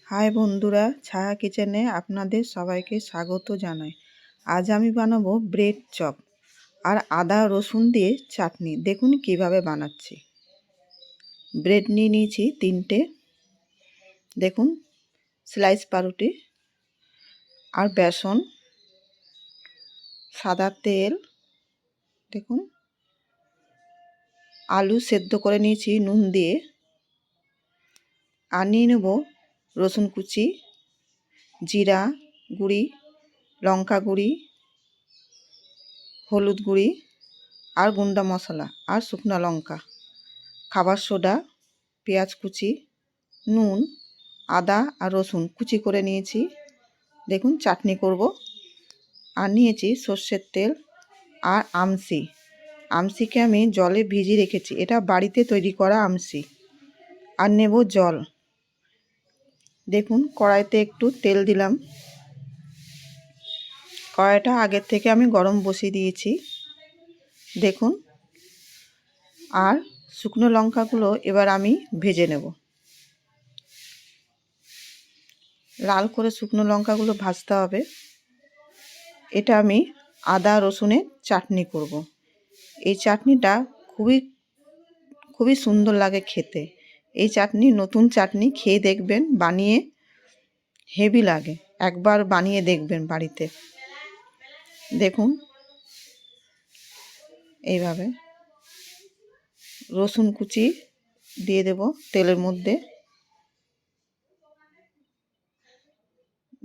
High বন্ধুরা, ছায়া কিচেনে আপনাদের সবাইকে স্বাগত জানাই। আজ আমি বানাবো ব্রেড চপ আর আদা রসুন দিয়ে চাটনি। দেখুন কিভাবে বানাচ্ছি। ব্রেড নিয়ে নিয়েছি 3টে, দেখুন স্লাইস পাউরুটি আর বেসন, সাদা তেল, দেখুন আলু সেদ্ধ করে নিয়েছি নুন দিয়ে। আর নিয়ে নেব রসুন কুচি, জিরা গুঁড়ি, লঙ্কা গুঁড়ি, হলুদ গুঁড়ি আর গুঁড়া মশলা আর শুকনো লঙ্কা, খাবার সোডা, পেঁয়াজ কুচি, নুন, আদা আর রসুন কুচি করে নিয়েছি। দেখুন চাটনি করব। আর নিয়েছি সর্ষের তেল আর আমসিকে আমি জলে ভিজিয়ে রেখেছি। এটা বাড়িতে তৈরি করা আমসি। আর নেব জল। দেখুন কড়াইতে একটু তেল দিলাম। কড়াইটা আগের থেকে আমি গরম বসিয়ে দিয়েছি। দেখুন, আর শুকনো লঙ্কাগুলো এবার আমি ভেজে নেব। লাল করে শুকনো লঙ্কাগুলো ভাজতে হবে। এটা আমি আদা রসুনের চাটনি করব। এই চাটনিটা খুবই সুন্দর লাগে খেতে। এই চাটনি নতুন চাটনি, খেয়ে দেখবেন, বানিয়ে হেভি লাগে। একবার বানিয়ে দেখবেন বাড়িতে। দেখুন এইভাবে রসুন কুচি দিয়ে দেব তেলের মধ্যে।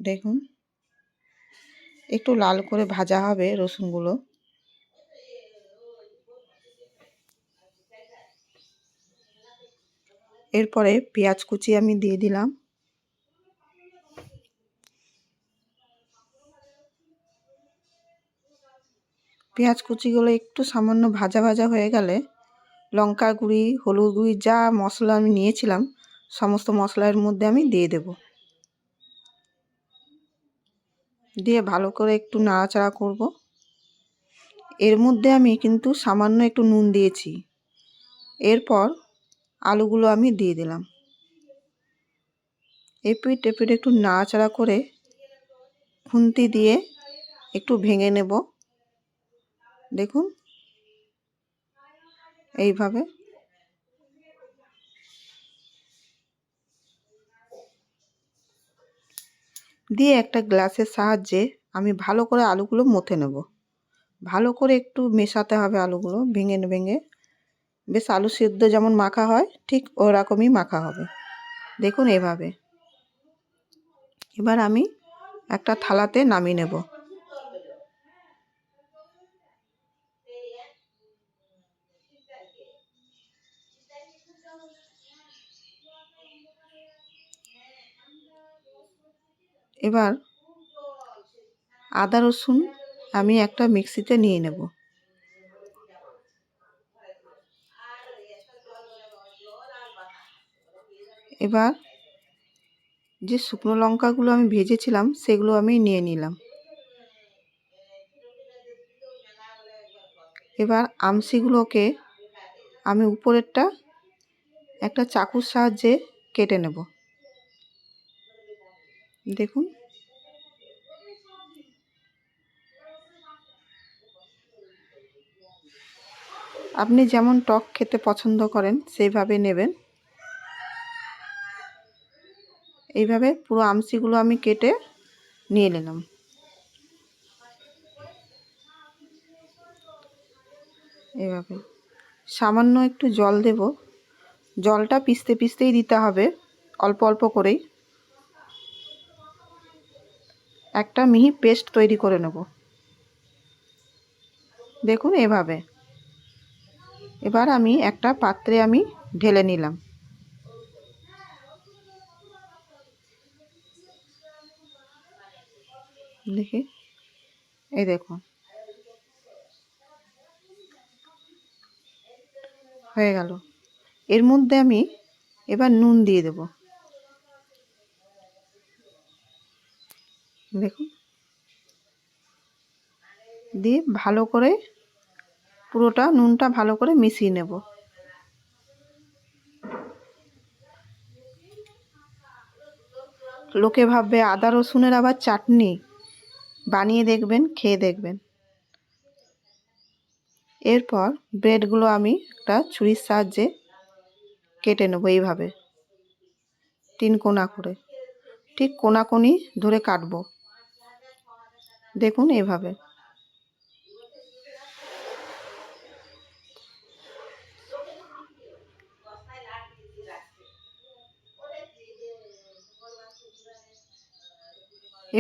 দেখুন একটু লাল করে ভাজা হবে রসুনগুলো। এরপরে পেঁয়াজ কুচি আমি দিয়ে দিলাম। পেঁয়াজ কুচিগুলো একটু সামান্য ভাজা ভাজা হয়ে গেলে লঙ্কা গুঁড়ি, হলুদ গুঁড়ি, যা মশলা আমি নিয়েছিলাম সমস্ত মশলার মধ্যে আমি দিয়ে দেব। দিয়ে ভালো করে একটু নাড়াচাড়া করব। এর মধ্যে আমি কিন্তু সামান্য একটু নুন দিয়েছি। এরপর আলুগুলো আমি দিয়ে দিলাম। এপিট এপিট একটু নাড়াচাড়া করে খুন্তি দিয়ে একটু ভেঙে নেব। দেখুন এইভাবে। দিয়ে একটা গ্লাসের সাহায্যে আমি ভালো করে আলুগুলো মথে নেব। ভালো করে একটু মেশাতে হবে আলুগুলো ভেঙে ভেঙে। বেশ আলু সেদ্ধ যেমন মাখা হয় ঠিক ওরকমই মাখা হবে। দেখুন এভাবে। এবার আমি একটা থালাতে নামিয়ে নেব। এবার আদা রসুন আমি একটা মিক্সিতে নিয়ে নেব। এবার যে শুকনো লঙ্কাগুলো আমি ভেজেছিলাম সেগুলো আমি নিয়ে নিলাম। এবার আমসিগুলোকে আমি উপরেরটা একটা চাকুর সাহায্যে কেটে নেব। দেখুন আপনি যেমন টক খেতে পছন্দ করেন সেইভাবে নেবেন। এইভাবে পুরো আমসিগুলো আমি কেটে নিয়ে নিলাম। এভাবে সামান্য একটু জল দেব। জলটা পিষতে পিষতেই দিতে হবে, অল্প অল্প করেই। একটা মিহি পেস্ট তৈরি করে নেব। দেখুন এভাবে। এবার আমি একটা পাত্রে আমি ঢেলে নিলাম। দেখি, এই দেখুন হয়ে গেল। এর মধ্যে আমি এবার নুন দিয়ে দেব। দেখুন, দিয়ে ভালো করে পুরোটা নুনটা ভালো করে মিশিয়ে নেব। লোকে ভাববে আদা রসুনের আবার চাটনি, বানিয়ে দেখবেন, খেয়ে দেখবেন। এরপর ব্রেডগুলো আমি একটা ছুরির সাহায্যে কেটে নেবো এইভাবে 3 কোনা করে, ঠিক কোনাকুনি ধরে কাটবো, দেখুন এভাবে।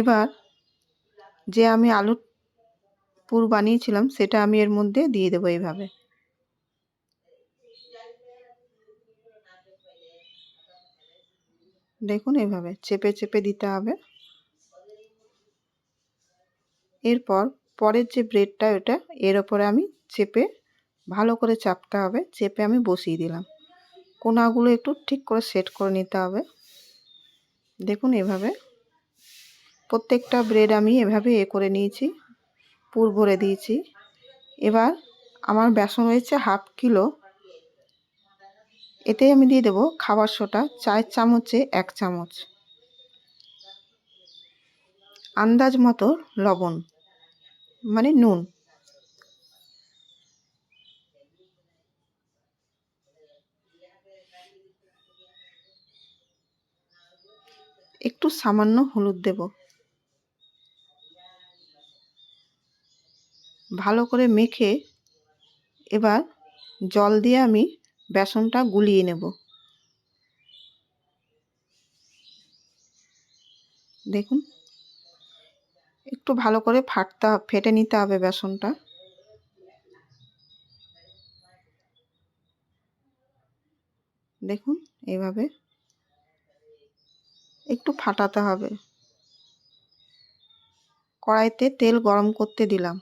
এবার যে আমি আলুর পুর বানিয়েছিলাম সেটা আমি এর মধ্যে দিয়ে দেবো এইভাবে। দেখুন এইভাবে চেপে চেপে দিতে হবে। এরপর পরের যে ব্রেডটা ওটা এর ওপরে আমি চেপে ভালো করে চাপতে হবে, চেপে আমি বসিয়ে দিলাম। কোনাগুলো একটু ঠিক করে সেট করে নিতে হবে। দেখুন এভাবে প্রত্যেকটা ব্রেড আমি এভাবে করে নিয়েছি, পুর ভরে দিয়েছি। এবার আমার বেসন রয়েছে 1/2 কিলো, এতে আমি দিয়ে দেবো খাবার সোডা 4 চামচে 1 চামচ, আন্দাজ মতো লবণ মানে নুন, একটু সামান্য হলুদ দেব। ভালো করে মেখে এবার জল দিয়ে আমি বেসনটা গুলিয়ে নেব। দেখুন একটু ভালো করে ফেটে নিতে হবে বেসনটা। দেখুন এইভাবে একটু ফাটাতে হবে। কড়াইতে তেল গরম করতে দিলাম।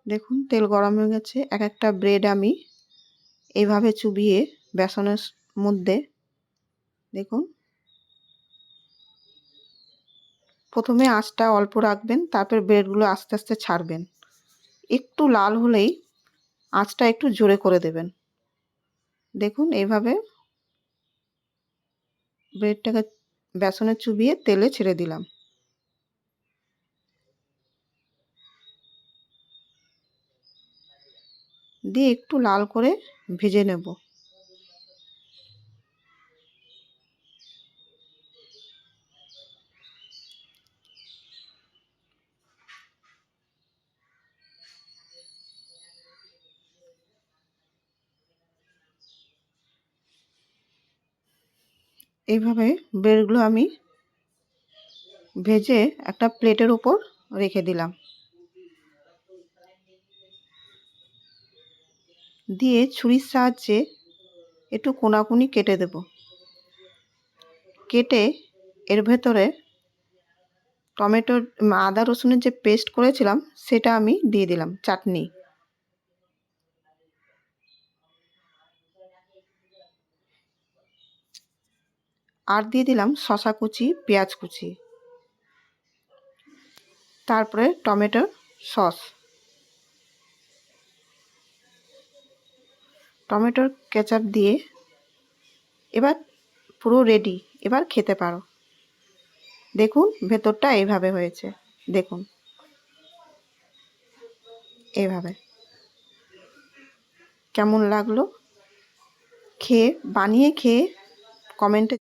দেখুন তেল গরম হয়ে গেছে। এক একটা ব্রেড আমি এইভাবে চুবিয়ে বেসনের মধ্যে, দেখুন প্রথমে আঁচটা অল্প রাখবেন, তারপর ব্রেডগুলো আস্তে আস্তে ছাড়বেন। একটু লাল হলেই আঁচটা একটু জোরে করে দেবেন। দেখুন এইভাবে ব্রেডটাকে বেসনে চুবিয়ে তেলে ছেড়ে দিলাম। দিয়ে একটু লাল করে ভেজে নেব। এইভাবে ব্রেডগুলো আমি ভেজে একটা প্লেটের উপর রেখে দিলাম। দিয়ে ছুরির সাহায্যে একটু কোনাকুনি কেটে দেব। কেটে এর ভেতরে টমেটোর আদা রসুনের যে পেস্ট করেছিলাম সেটা আমি দিয়ে দিলাম, চাটনি। আর দিয়ে দিলাম শসা কুচি, পেঁয়াজ কুচি, তারপরে টমেটোর সস, টমেটোর কেচাপ দিয়ে এবার পুরো রেডি। এবার খেতে পারো। দেখুন ভেতরটা এইভাবে হয়েছে, দেখুন এইভাবে। কেমন লাগলো খেয়ে, বানিয়ে খেয়ে কমেন্টে